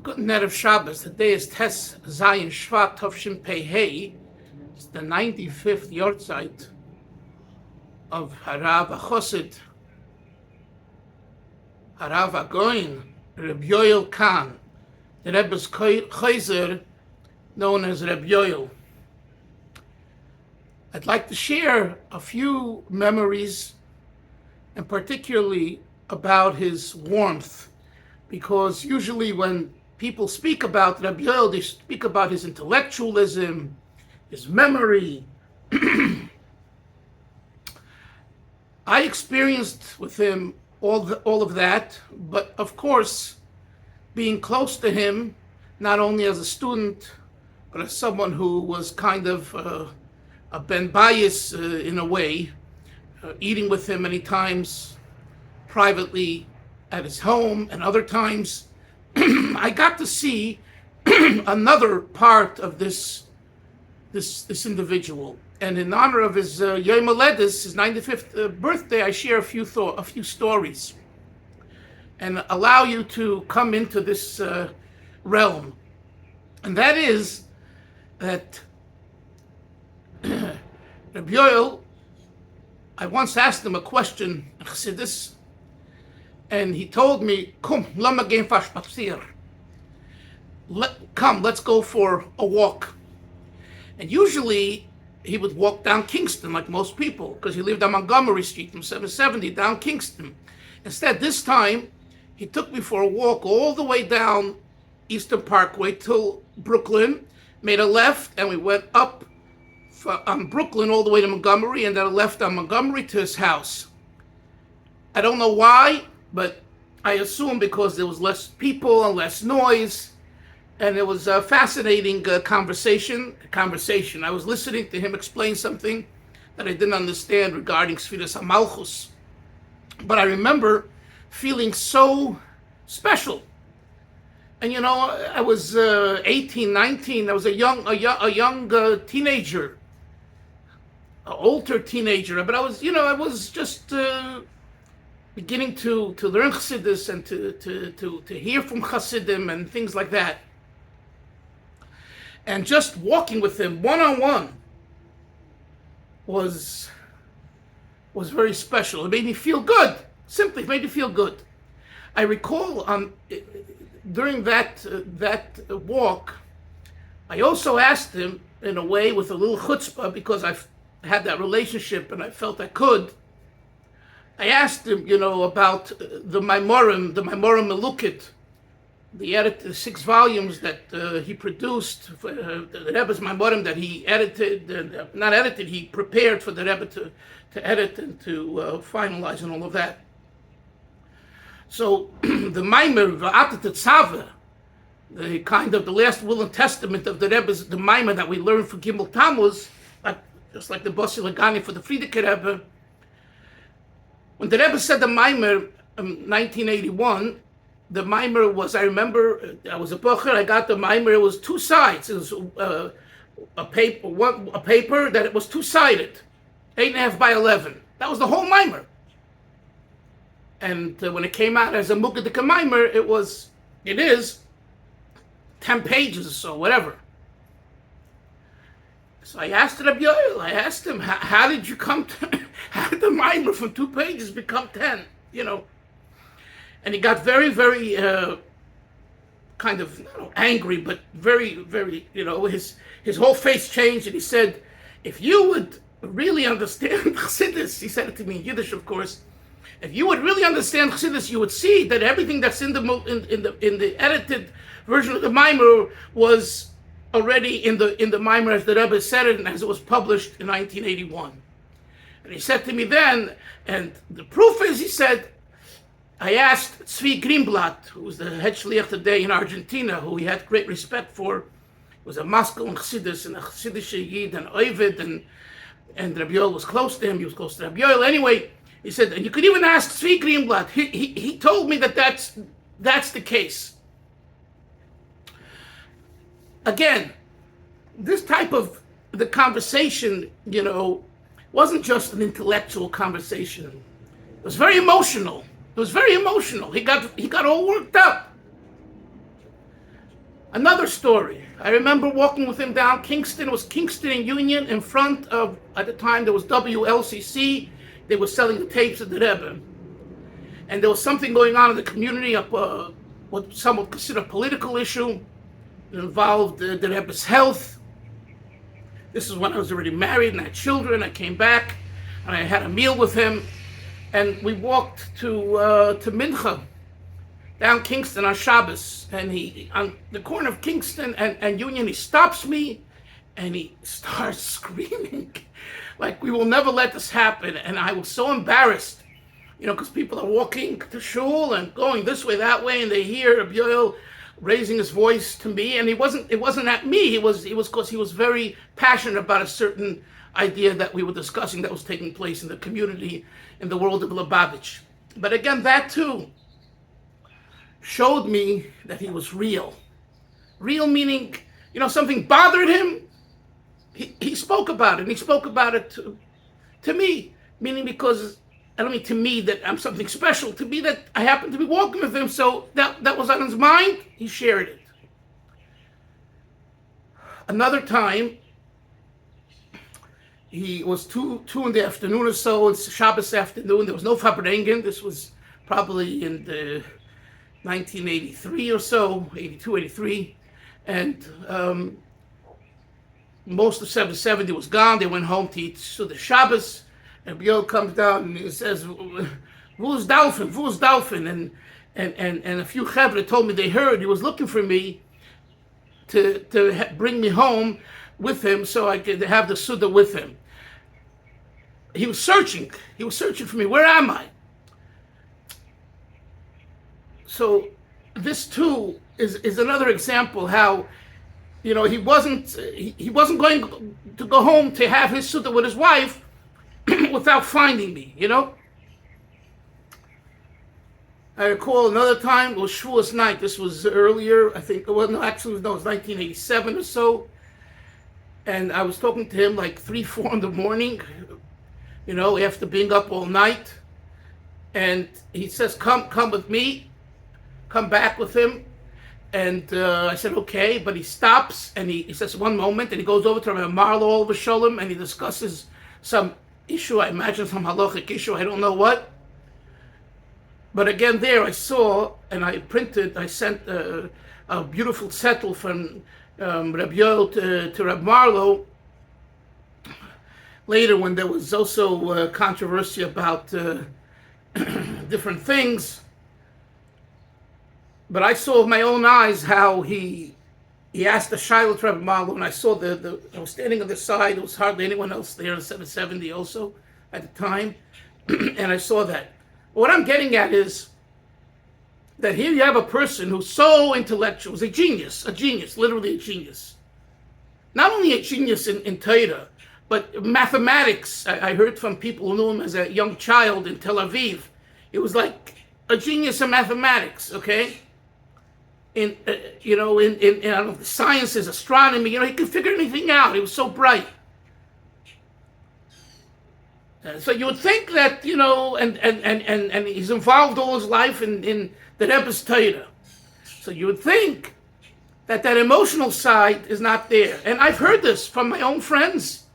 good net of Shabbos. Today is Tes Zayin Shevat Tovshin Pei Hey. It's the 95th Yortzeit of Harav HaChosid, Harav HaGoyin, Reb Yoel Khan, the Rebbe's Chayzer, known as Reb Yoel. I'd like to share a few memories, and particularly about his warmth, because usually when people speak about Reb Yoel, they speak about his intellectualism, his memory. I experienced with him all of that, but of course, being close to him, not only as a student, but as someone who was kind of a ben bias in a way, eating with him many times privately at his home, and other times I got to see another part of this individual. And in honor of his Yom Holedus, his 95th birthday, I share a few stories and allow you to come into this realm. And that is that Reb Yoel, I once asked him a question in Chassidus, and he told me, "Come, let's go for a walk." And usually he would walk down Kingston like most people, because he lived on Montgomery Street from 770 down Kingston. Instead, this time, he took me for a walk all the way down Eastern Parkway till Brooklyn, made a left, and we went up on Brooklyn all the way to Montgomery, and then a left on Montgomery to his house. I don't know why, but I assume because there was less people and less noise, and it was a fascinating conversation. I was listening to him explain something that I didn't understand regarding Sfiras HaMalchus, but I remember feeling so special. And I was 18, 19. I was a young teenager, an older teenager. But I was just beginning to learn Chassidus and to hear from Chassidim and things like that. And just walking with him one-on-one was very special. It made me feel good. Simply made me feel good. I recall during that walk, I also asked him, in a way with a little chutzpah, because I've had that relationship and I felt I could. I asked him, about the Maimorim Melukit, the 6 volumes that he produced, the Rebbe's Maimorim that he edited, not edited, he prepared for the Rebbe to edit and to finalize and all of that. So the Maimer, V'ata Tetzaveh, the kind of the last will and testament of the Rebbe's, the Maimer that we learned for Gimel Tammuz, just like the Bossi Lagani for the Friedeker Rebbe. When the Rebbe said the Maimer in 1981, the Maimer was, I remember, I was a bocher, I got the Maimer, it was 2 sides. It was a paper that it was 2-sided, 8.5 by 11. That was the whole Maimer. And when it came out as a Mukadika Maimer, it is 10 pages or so, whatever. So I asked Reb Yoel, I asked him, how did you come to, how did the Maimer from 2 pages become 10, And he got very, very kind of angry, but very, very, his whole face changed, and he said, if you would really understand Chassidus, he said it to me in Yiddish, of course, if you would really understand Chassidus, you would see that everything that's in the edited version of the Maimer was already in the Maimer as the Rebbe said it and as it was published in 1981. And he said to me then, and the proof is, he said, I asked Tzvi Greenblatt, who was the head shliach today in Argentina, who he had great respect for, he was a Moscow and Chassidus and a Chassidish Yid and Ovid, and Reb Yoel was close to him. He was close to Reb Yoel. Anyway, he said, and you could even ask Tzvi Greenblatt. He told me that's the case. Again, this type of the conversation, wasn't just an intellectual conversation. It was very emotional. He got all worked up. Another story. I remember walking with him down Kingston. It was Kingston and Union in front of, at the time, there was WLCC. They were selling the tapes of the Rebbe. And there was something going on in the community, what some would consider a political issue. It involved the Rebbe's health. This is when I was already married and had children. I came back and I had a meal with him. And we walked to Mincha, down Kingston on Shabbos, and he, on the corner of Kingston and Union, he stops me and he starts screaming like, we will never let this happen. And I was so embarrassed, because people are walking to shul and going this way, that way, and they hear Reb Yoel raising his voice to me, and it wasn't at me, it was because he was very passionate about a certain idea that we were discussing that was taking place in the community, in the world of Lubavitch. But again, that too showed me that he was real. Real meaning, something bothered him. He spoke about it, and he spoke about it to me, meaning because, I don't mean to me that I'm something special, to me that I happened to be walking with him, so that was on his mind, he shared it. Another time, he was two in the afternoon or so, it's Shabbos afternoon, there was no Farbrengen, this was probably in the 1983 or so, 82, 83, and most of 770 was gone. They went home to eat the Shabbos, and Yoel comes down and he says, "Who's Dalfin? Who's Dalfin?" And a few chevra told me they heard he was looking for me to bring me home with him so I could have the Suda with him. He was searching for me. Where am I? So this too is another example how, he wasn't going to go home to have his Suda with his wife without finding me, I recall another time, it was Shavuos night. This was earlier, I think. Well, no, actually, it was 1987 or so. And I was talking to him like 3, 4 in the morning, after being up all night. And he says, come with me. Come back with him. And I said, okay. But he stops and he says, one moment. And he goes over to Reb Marlo over Sholem and he discusses some issue. I imagine some halachic issue. I don't know what. But again, there I saw, and I sent a beautiful settle from Reb Yoel to Reb Marlo. Later, when there was also controversy about different things. But I saw with my own eyes how he asked the Shiloh to Reb Marlo, and I saw I was standing on the side, there was hardly anyone else there in 770 also at the time, and I saw that. What I'm getting at is that here you have a person who's so intellectual, is a genius, literally a genius. Not only a genius in Torah, but mathematics. I heard from people who knew him as a young child in Tel Aviv. It was like a genius in mathematics, okay? In I don't know, the sciences, astronomy, he could figure anything out. He was so bright. So you would think that, and he's involved all his life in the Rebbe's Torah. So you would think that emotional side is not there. And I've heard this from my own friends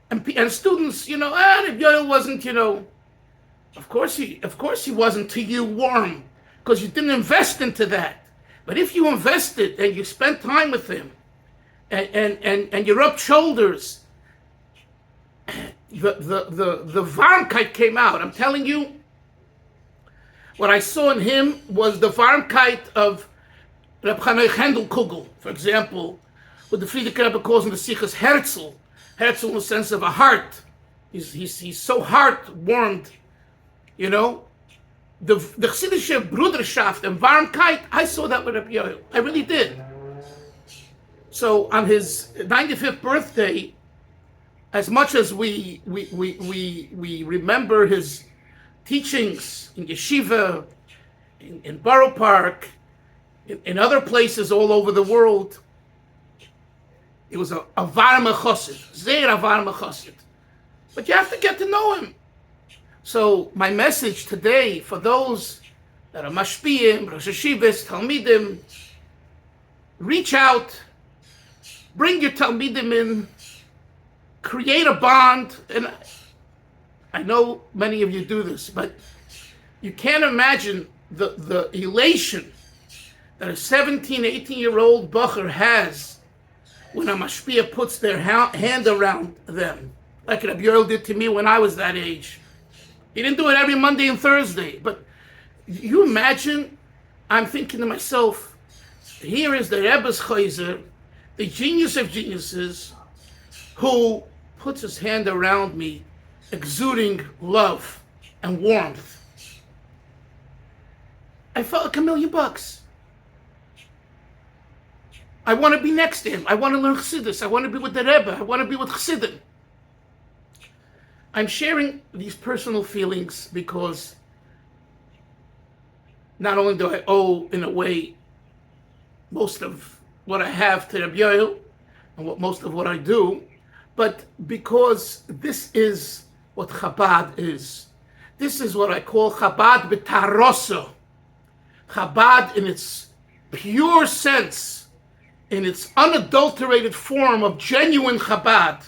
and students, Reb Yoel wasn't, of course he wasn't to you warm, because you didn't invest into that. But if you invested and you spent time with him and you rubbed shoulders, the Varmkeit came out. I'm telling you, what I saw in him was the Varmkeit of Reb Chanai Hendel Kugel, for example, what the Frierdiker Rebbe calls in the Sichas Herzl in the sense of a heart. He's so heart-warmed, The Chassidische Bruderschaft and Varmkeit, I saw that with Reb Yoel. I really did. So on his 95th birthday, as much as we remember his teachings in yeshiva, in Borough Park, in other places all over the world, it was a varme chassid, sehr a varme chassid. But you have to get to know him. So my message today for those that are mashpiyim, rosh yeshivas, talmidim, reach out, bring your Talmidim in, create a bond. And I know many of you do this, but you can't imagine the elation that a 17, 18-year-old bacher has when a mashpia puts their hand around them, like Reb Yoel did to me when I was that age. He didn't do it every Monday and Thursday, but you imagine, I'm thinking to myself, here is the Rebbe's Chayzer, the genius of geniuses, who puts his hand around me, exuding love and warmth. I felt like $1,000,000. I want to be next to him. I want to learn Chassidus. I want to be with the Rebbe. I want to be with Chassidim. I'm sharing these personal feelings because not only do I owe, in a way, most of what I have to Reb Yoel and most of what I do, but because this is what Chabad is. This is what I call Chabad b'taroso. Chabad in its pure sense, in its unadulterated form of genuine Chabad.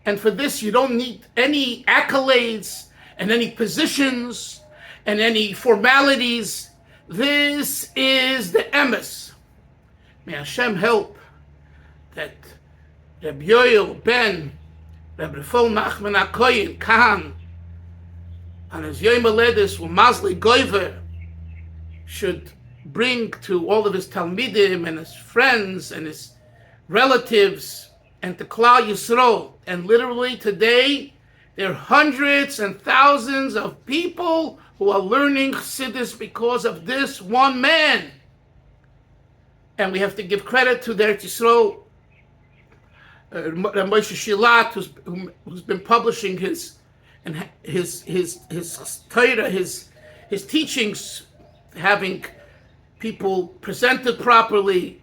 And for this, you don't need any accolades and any positions and any formalities. This is the emes. May Hashem help that Reb Yoel ben Reb Nachman HaKoyen Kahan on his Yom Haledes U'Mazli Goiver should bring to all of his Talmidim and his friends and his relatives and to Klal Yisrael. And literally today, there are hundreds and thousands of people who are learning Chassidus because of this one man. And we have to give credit to the Eretz Yisrael, Moshe Shilat, who's been publishing his Torah, his teachings, having people presented properly,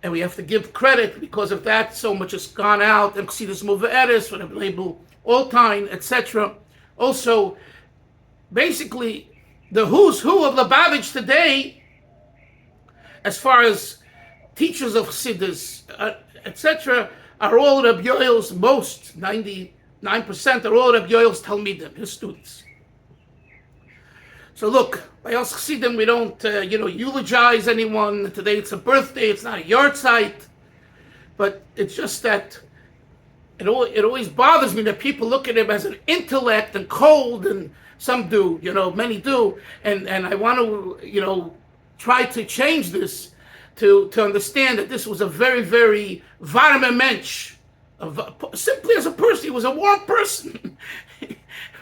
and we have to give credit because of that. So much has gone out, and Chassidus Muve'eres, whatever label, Altine, etc. Also, basically, the who's who of Lubavitch today, as far as teachers of Chassidus, etc., are all Reb Yoel's, most 99% are all Reb Yoel's Talmidim, his students. So look, by us Chassidim, we don't, eulogize anyone. Today it's a birthday, it's not a yard site, but it's just that it always bothers me that people look at him as an intellect and cold, and some do, many do, and I want to, try to change this to understand that this was a very, very warme mensch. Simply as a person, he was a warm person.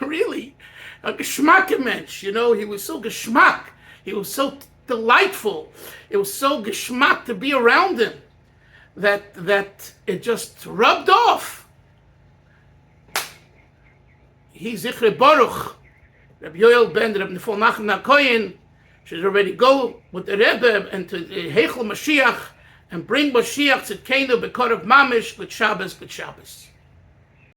Really. A geschmack mensch, he was so geschmack. He was so delightful. It was so geschmack to be around him that it just rubbed off. He Zichre Baruch, Reb Yoel ben Reb Nachman HaKoyen, should already go with the Rebbe and to Heichel Mashiach and bring Mashiach Tzidkenu B'Korav Mamish, Good Shabbos, Good Shabbos.